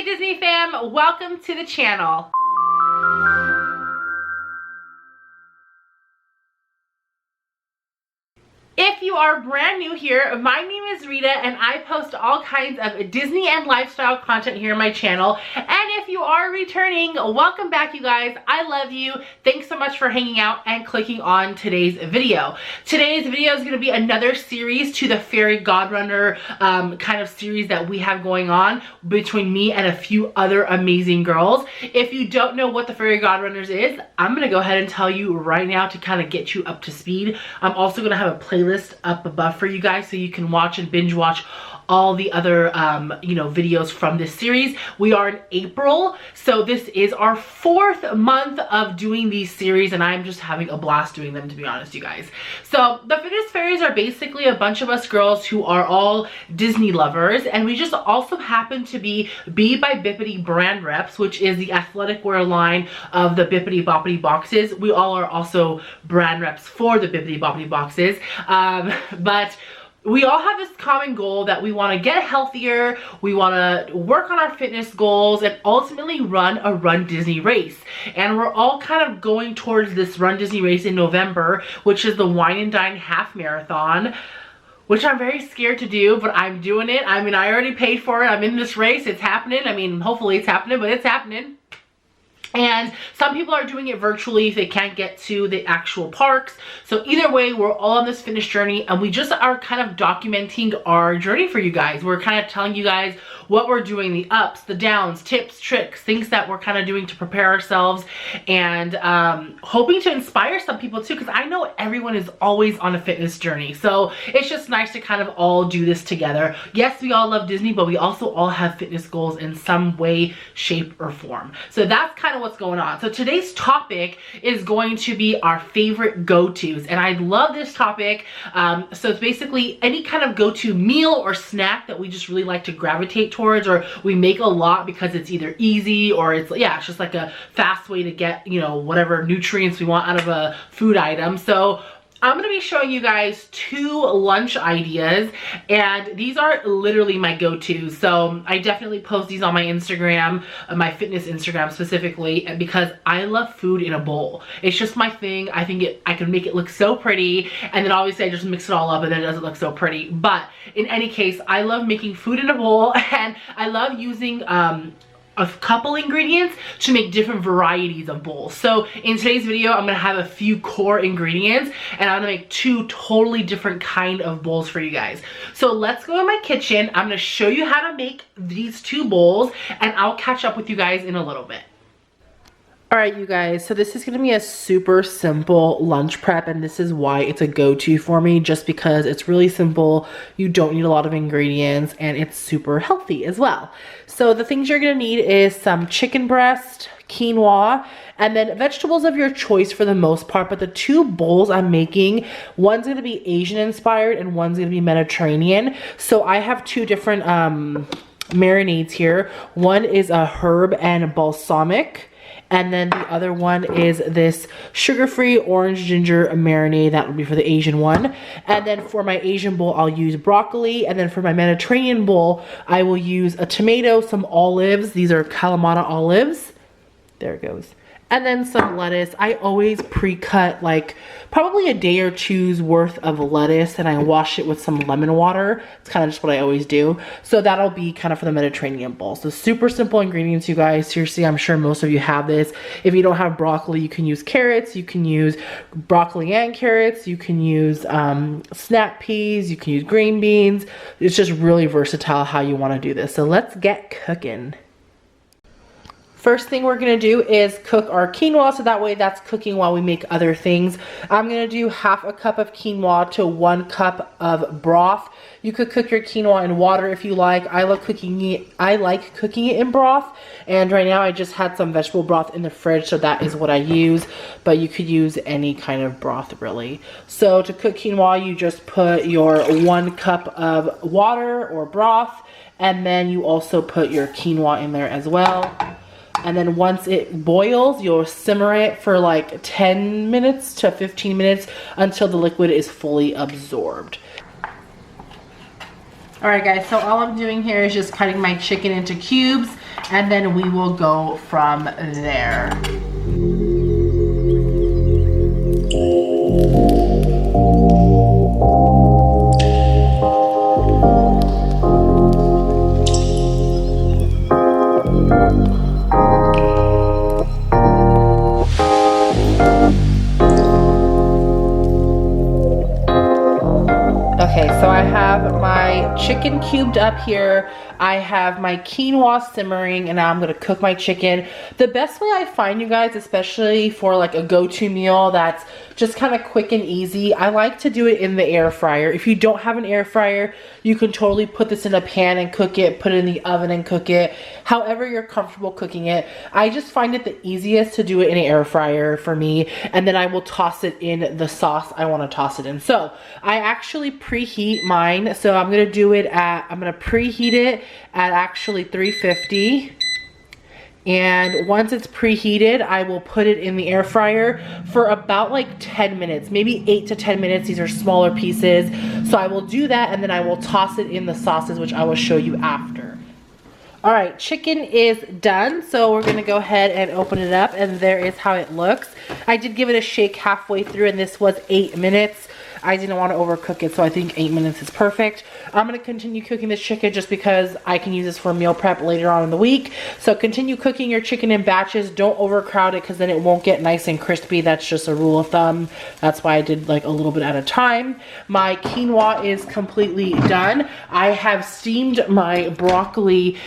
Disney fam, welcome to the channel. If you are brand new here, my name is Rita and I post all kinds of Disney and lifestyle content here on my channel. And if you are returning, welcome back you guys. I love you. Thanks so much for hanging out and clicking on today's video. Today's video is going to be another series to the Fairgodrunner kind of series that we have going on between me and a few other amazing girls. If you don't know what the Fairgodrunners is, I'm going to go ahead and tell you right now to kind of get you up to speed. I'm also going to have a playlist up above for you guys so you can watch and binge watch all the other videos from this series. We are in April, so this is our 4th month of doing these series and I'm just having a blast doing them, to be honest, you guys. So the Fitness Fairies are basically a bunch of us girls who are all Disney lovers, and we just also happen to be by Bibbidi brand reps, which is the athletic wear line of the Bibbidi Bobbidi boxes. We all are also brand reps for the Bibbidi Bobbidi boxes, but we all have this common goal that we want to get healthier, we want to work on our fitness goals, and ultimately run a Run Disney race. And we're all kind of going towards this Run Disney race in November, which is the Wine and Dine half marathon, which I'm very scared to do, but I'm doing it. I mean, I already paid for it. I'm in this race. It's happening. I mean, hopefully it's happening, but it's happening. And some people are doing it virtually if they can't get to the actual parks. So either way, we're all on this fitness journey and we just are kind of documenting our journey for you guys. We're kind of telling you guys what we're doing, the ups, the downs, tips, tricks, things that we're kind of doing to prepare ourselves, and hoping to inspire some people too, because I know everyone is always on a fitness journey. So it's just nice to kind of all do this together. Yes, we all love Disney, but we also all have fitness goals in some way, shape, or form. So that's kind of what's going on. So today's topic is going to be our favorite go-tos, and I love this topic. So it's basically any kind of go-to meal or snack that we just really like to gravitate towards, or we make a lot because it's either easy or it's just like a fast way to get, you know, whatever nutrients we want out of a food item. So I'm going to be showing you guys 2 lunch ideas, and these are literally my go-tos. So I definitely post these on my Instagram, my fitness Instagram specifically, because I love food in a bowl. It's just my thing. I think I can make it look so pretty, and then obviously I just mix it all up and then it doesn't look so pretty. But in any case, I love making food in a bowl, and I love using a couple ingredients to make different varieties of bowls. So in today's video, I'm gonna have a few core ingredients and I'm gonna make 2 totally different kind of bowls for you guys. So let's go in my kitchen. I'm gonna show you how to make these 2 bowls and I'll catch up with you guys in a little bit. Alright you guys, so this is going to be a super simple lunch prep, and this is why it's a go-to for me, just because it's really simple, you don't need a lot of ingredients, and it's super healthy as well. So the things you're going to need is some chicken breast, quinoa, and then vegetables of your choice for the most part. But the 2 bowls I'm making, one's going to be Asian inspired and one's going to be Mediterranean. So I have 2 different marinades here. One is a herb and balsamic, and then the other one is this sugar-free orange ginger marinade. That would be for the Asian one. And then for my Asian bowl, I'll use broccoli. And then for my Mediterranean bowl, I will use a tomato, some olives. These are Kalamata olives. There it goes. And then some lettuce. I always pre-cut like probably a day or 2's worth of lettuce, and I wash it with some lemon water. It's kind of just what I always do. So that'll be kind of for the Mediterranean bowl. So super simple ingredients, you guys. Seriously, I'm sure most of you have this. If you don't have broccoli, you can use carrots. You can use broccoli and carrots. You can use snap peas. You can use green beans. It's just really versatile how you want to do this. So let's get cooking. First thing we're going to do is cook our quinoa, so that way that's cooking while we make other things. I'm going to do half a cup of quinoa to 1 cup of broth. You could cook your quinoa in water if you like. I like cooking it in broth, and right now I just had some vegetable broth in the fridge, so that is what I use, but you could use any kind of broth really. So to cook quinoa, you just put your 1 cup of water or broth, and then you also put your quinoa in there as well. And then once it boils, you'll simmer it for like 10 minutes to 15 minutes until the liquid is fully absorbed. Alright guys, so all I'm doing here is just cutting my chicken into cubes. and then we will go from there. Okay, so I have my chicken cubed up here. I have my quinoa simmering, and now I'm gonna cook my chicken. The best way I find, you guys, especially for like a go-to meal that's just kind of quick and easy, I like to do it in the air fryer. If you don't have an air fryer, you can totally put this in a pan and cook it, put it in the oven and cook it, however you're comfortable cooking it. I just find it the easiest to do it in an air fryer for me, and then I will toss it in the sauce I want to toss it in. So I actually preheat mine, so I'm gonna do it at, I'm gonna preheat it at actually 350. And once it's preheated, I will put it in the air fryer for about like 10 minutes, maybe 8 to 10 minutes. These are smaller pieces. So I will do that, and then I will toss it in the sauces, which I will show you after. All right, chicken is done. So we're gonna go ahead and open it up, and there is how it looks. I did give it a shake halfway through, and this was 8 minutes. I didn't want to overcook it, so I think 8 minutes is perfect. I'm going to continue cooking this chicken just because I can use this for meal prep later on in the week. So continue cooking your chicken in batches. Don't overcrowd it because then it won't get nice and crispy. That's just a rule of thumb. That's why I did like a little bit at a time. My quinoa is completely done. I have steamed my broccoli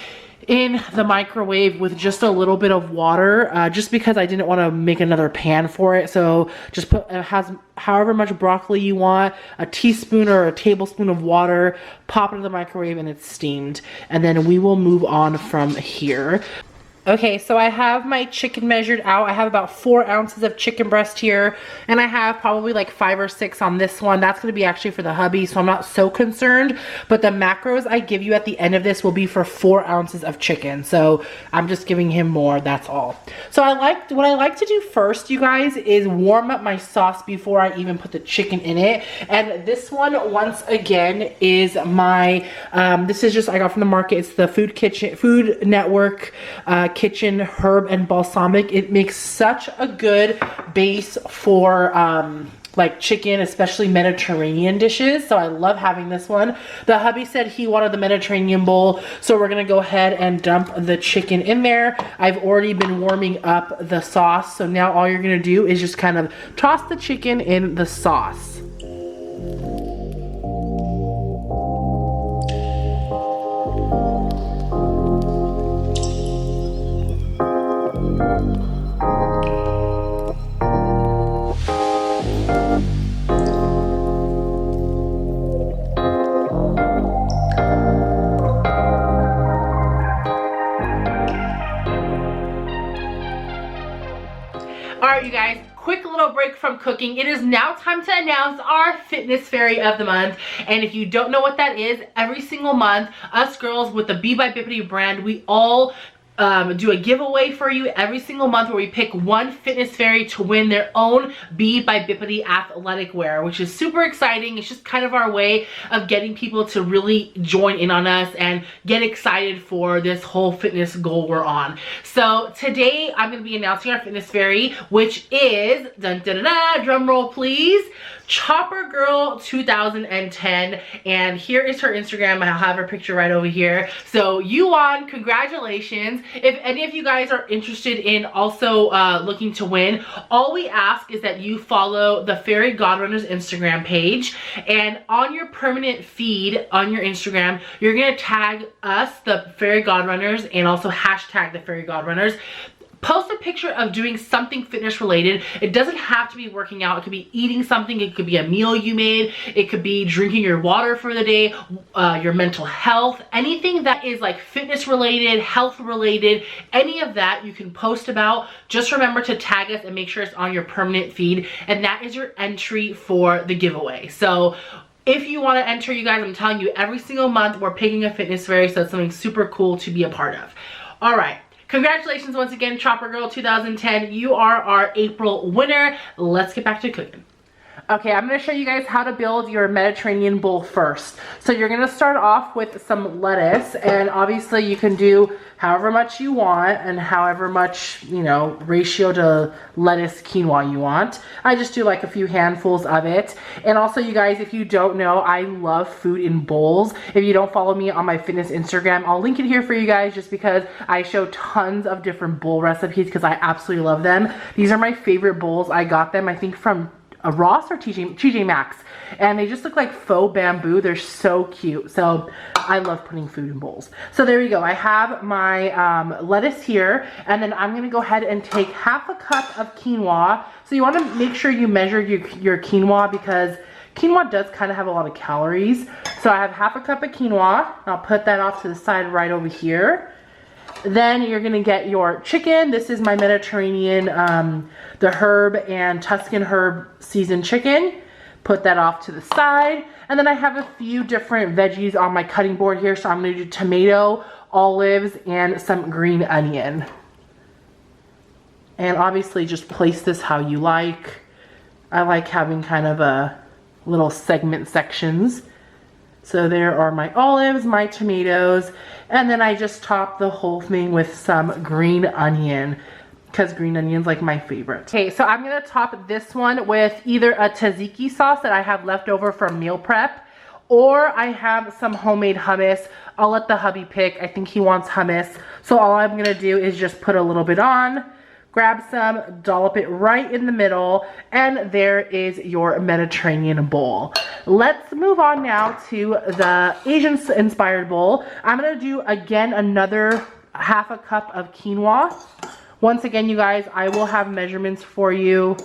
in the microwave with just a little bit of water, just because I didn't want to make another pan for it. So just put, it has however much broccoli you want, a teaspoon or a tablespoon of water, pop it in the microwave, and it's steamed. And then we will move on from here. Okay, so I have my chicken measured out. I have about 4 ounces of chicken breast here, and I have probably like 5 or 6 on this one. That's gonna be actually for the hubby, so I'm not so concerned, but the macros I give you at the end of this will be for 4 ounces of chicken. So I'm just giving him more, that's all. So what I like to do first, you guys, is warm up my sauce before I even put the chicken in it. And this one, once again, is my, this is just, I got from the market. It's the Food Network kitchen herb and balsamic. It makes such a good base for like chicken, especially Mediterranean dishes. So I love having this one. The hubby said he wanted the Mediterranean bowl, so we're gonna go ahead and dump the chicken in there. I've already been warming up the sauce, so now all you're gonna do is just kind of toss the chicken in the sauce. Alright, you guys, quick little break from cooking. It is now time to announce our fitness fairy of the month. And if you don't know what that is, every single month, us girls with the Be by Bibbidi brand, we all do a giveaway for you every single month where we pick one fitness fairy to win their own Be by Bibbidi athletic wear, which is super exciting. It's just kind of our way of getting people to really join in on us and get excited for this whole fitness goal we're on. So today I'm going to be announcing our fitness fairy, which is, dun, dun, dun, dun, drum roll please, Chopper Girl 2010. And here is her Instagram. I'll have her picture right over here. So you won, congratulations. If any of you guys are interested in also looking to win, all we ask is that you follow the Fairgodrunners Instagram page, and on your permanent feed on your Instagram, you're gonna tag us, the Fairgodrunners, and also hashtag the Fairgodrunners. Post a picture of doing something fitness related. It doesn't have to be working out. It could be eating something. It could be a meal you made. It could be drinking your water for the day, your mental health, anything that is like fitness related, health related, any of that you can post about. Just remember to tag us and make sure it's on your permanent feed, and that is your entry for the giveaway. So if you want to enter, you guys, I'm telling you, every single month we're picking a fitness fairy, so it's something super cool to be a part of. All right. Congratulations once again, Chopper Girl 2010. You are our April winner. Let's get back to cooking. Okay, I'm going to show you guys how to build your Mediterranean bowl first. So you're going to start off with some lettuce, and obviously you can do however much you want and however much, you know, ratio to lettuce quinoa you want. I just do like a few handfuls of it. And also, you guys, if you don't know, I love food in bowls. If you don't follow me on my fitness Instagram, I'll link it here for you guys just because I show tons of different bowl recipes because I absolutely love them. These are my favorite bowls. I got them, I think, from a Ross or TJ Maxx, and they just look like faux bamboo. They're so cute. So I love putting food in bowls. So there you go. I have my lettuce here, and then I'm going to go ahead and take half a cup of quinoa. So you want to make sure you measure your quinoa because quinoa does kind of have a lot of calories. So I have half a cup of quinoa. I'll put that off to the side right over here. Then you're gonna get your chicken. This is my Mediterranean, the herb and Tuscan herb seasoned chicken. Put that off to the side. And then I have a few different veggies on my cutting board here. So I'm gonna do tomato, olives, and some green onion. And obviously just place this how you like. I like having kind of a little segment sections. So there are my olives, my tomatoes, and then I just top the whole thing with some green onion because green onion's like my favorite. Okay, so I'm gonna top this one with either a tzatziki sauce that I have left over from meal prep, or I have some homemade hummus. I'll let the hubby pick. I think he wants hummus. So all I'm gonna do is just put a little bit on, grab some, dollop it right in the middle, and there is your Mediterranean bowl. Let's move on now to the Asian inspired bowl. I'm gonna do again another half a cup of quinoa. Once again, you guys, I will have measurements for you.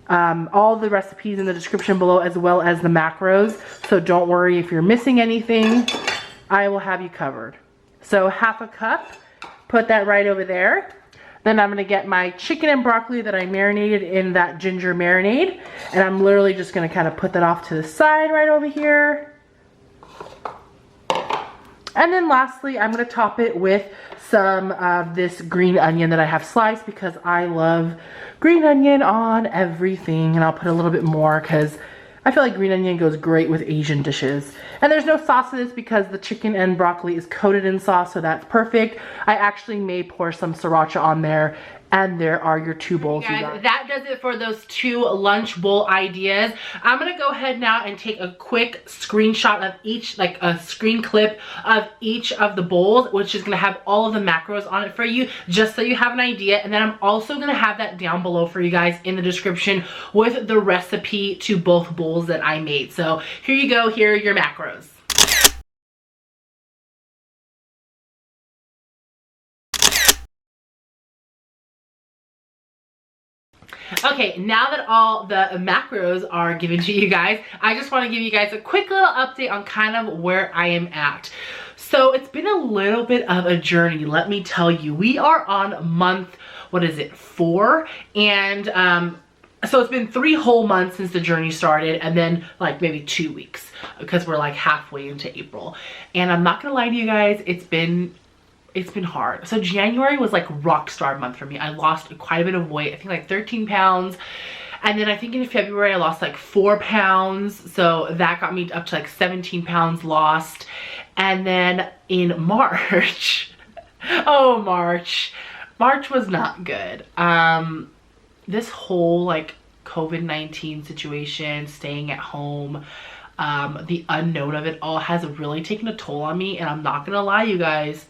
All the recipes in the description below as well as the macros. So don't worry if you're missing anything, I will have you covered. So half a cup, put that right over there. Then I'm gonna get my chicken and broccoli that I marinated in that ginger marinade. And I'm literally just gonna kind of put that off to the side right over here. And then lastly, I'm gonna top it with some of this green onion that I have sliced because I love green onion on everything. And I'll put a little bit more because I feel like green onion goes great with Asian dishes. And there's no sauce to this because the chicken and broccoli is coated in sauce, so that's perfect. I actually may pour some sriracha on there. And there are your two bowls. Hey guys, that does it for those two lunch bowl ideas. I'm gonna go ahead now and take a quick screenshot of each, like a screen clip of each of the bowls, which is gonna have all of the macros on it for you, just so you have an idea. And then I'm also gonna have that down below for you guys in the description with the recipe to both bowls that I made. So here you go, here are your macros. Okay, now that all the macros are given to you guys, I just want to give you guys a quick little update on kind of where I am at. So it's been a little bit of a journey, let me tell you. We are on month, what is it, 4? And so it's been 3 whole months since the journey started, and then like maybe 2 weeks because we're like halfway into April. And I'm not gonna lie to you guys, it's been hard. So January was like rock star month for me. I lost quite a bit of weight, I think like 13 pounds. And then I think in February I lost like 4 pounds. So that got me up to like 17 pounds lost. And then in March, oh March was not good. This whole like COVID-19 situation, staying at home, the unknown of it all has really taken a toll on me. And I'm not gonna lie, you guys,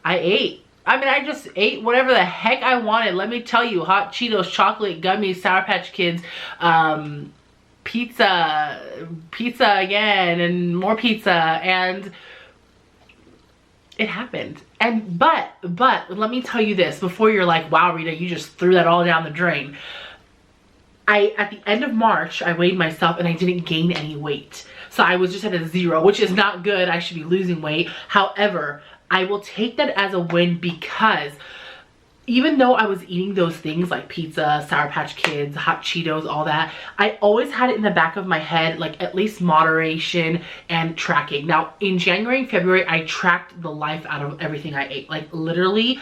I ate. I mean, I just ate whatever the heck I wanted. Let me tell you, hot Cheetos, chocolate, gummies, Sour Patch Kids, pizza again, and more pizza, and it happened. And but let me tell you this before you're like, wow, Rita, you just threw that all down the drain. At the end of March, I weighed myself and I didn't gain any weight. So I was just at a 0, which is not good. I should be losing weight. However, I will take that as a win because even though I was eating those things like pizza, Sour Patch Kids, hot Cheetos, all that, I always had it in the back of my head, like at least moderation and tracking. Now in January and February, I tracked the life out of everything I ate. Like literally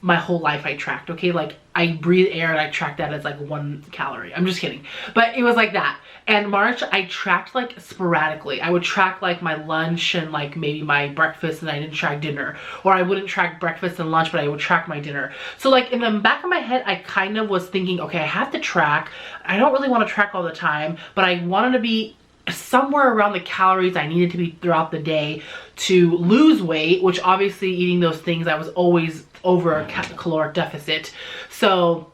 my whole life I tracked, okay? Like I breathe air and I tracked that as like 1 calorie. I'm just kidding. But it was like that. And March, I tracked like sporadically. I would track like my lunch and like maybe my breakfast, and I didn't track dinner. Or I wouldn't track breakfast and lunch, but I would track my dinner. So like in the back of my head, I kind of was thinking, okay, I have to track. I don't really want to track all the time, but I wanted to be somewhere around the calories I needed to be throughout the day to lose weight, which obviously eating those things, I was always over a caloric deficit. So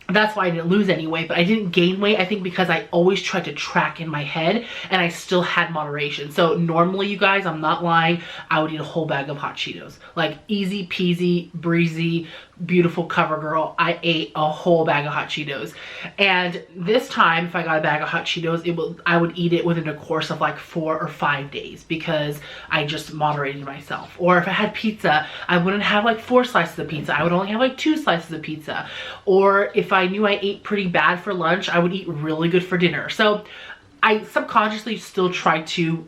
that's why I didn't lose any weight, but I didn't gain weight, I think, because I always tried to track in my head and I still had moderation. So normally, you guys, I'm not lying, I would eat a whole bag of hot Cheetos. Like easy peasy, breezy, beautiful cover girl, I ate a whole bag of hot Cheetos. And this time, if I got a bag of hot Cheetos, I would eat it within a course of like 4 or 5 days because I just moderated myself. Or if I had pizza, I wouldn't have like 4 slices of pizza. I would only have like 2 slices of pizza. Or if I knew I ate pretty bad for lunch, I would eat really good for dinner. So I subconsciously still try to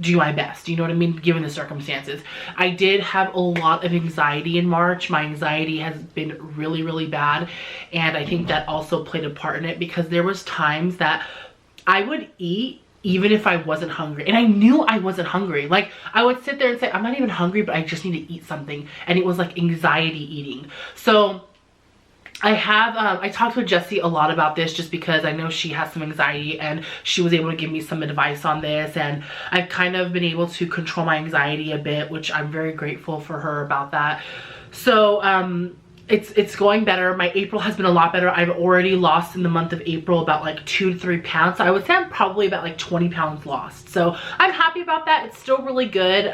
do my best, you know what I mean, given the circumstances. I did have a lot of anxiety in March. My anxiety has been really, really bad, and I think that also played a part in it because there was times that I would eat even if I wasn't hungry, and I knew I wasn't hungry. Like I would sit there and say, I'm not even hungry, but I just need to eat something, and it was like anxiety eating. So I talked with Jessie a lot about this just because I know she has some anxiety, and she was able to give me some advice on this, and I've kind of been able to control my anxiety a bit, which I'm very grateful for her about that. So it's going better. My April has been a lot better. I've already lost in the month of April about like 2 to 3 pounds. So I would say I'm probably about like 20 pounds lost. So I'm happy about that. It's still really good.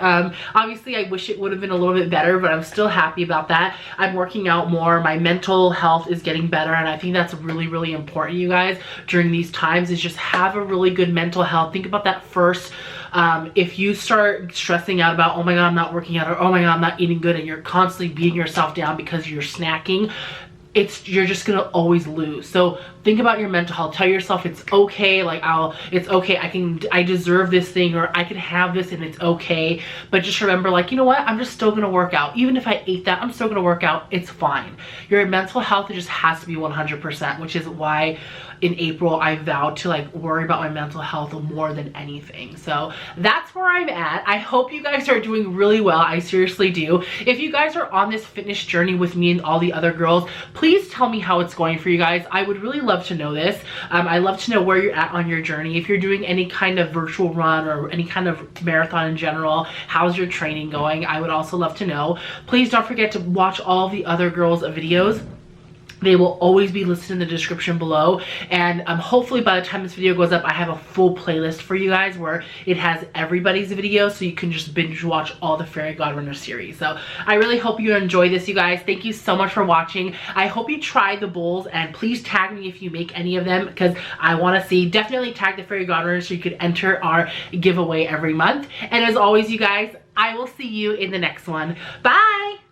Obviously I wish it would have been a little bit better, but I'm still happy about that. I'm working out more. My mental health is getting better, and I think that's really, really important, you guys, during these times, is just have a really good mental health. Think about that first. If you start stressing out about, oh my God, I'm not working out, or oh my God, I'm not eating good, and you're constantly beating yourself down because you're snacking, you're just gonna always lose. So think about your mental health. Tell yourself it's okay. Like it's okay. I deserve this thing, or I can have this and it's okay. But just remember, like, you know what? I'm just still gonna work out. Even if I ate that, I'm still gonna work out. It's fine. Your mental health, it just has to be 100%, which is why in April I vowed to like worry about my mental health more than anything. So that's where I'm at. I hope you guys are doing really well. I seriously do. If you guys are on this fitness journey with me and all the other girls, please tell me how it's going for you guys. I would really love to know this. I love to know where you're at on your journey. If you're doing any kind of virtual run or any kind of marathon in general, how's your training going? I would also love to know. Please don't forget to watch all the other girls' videos. They will always be listed in the description below, and hopefully by the time this video goes up, I have a full playlist for you guys where it has everybody's video, so you can just binge watch all the Fairgodrunners series. So I really hope you enjoy this, you guys. Thank you so much for watching. I hope you try the bowls, and please tag me if you make any of them, because I want to see. Definitely tag the Fairgodrunners so you could enter our giveaway every month. And as always, you guys, I will see you in the next one. Bye!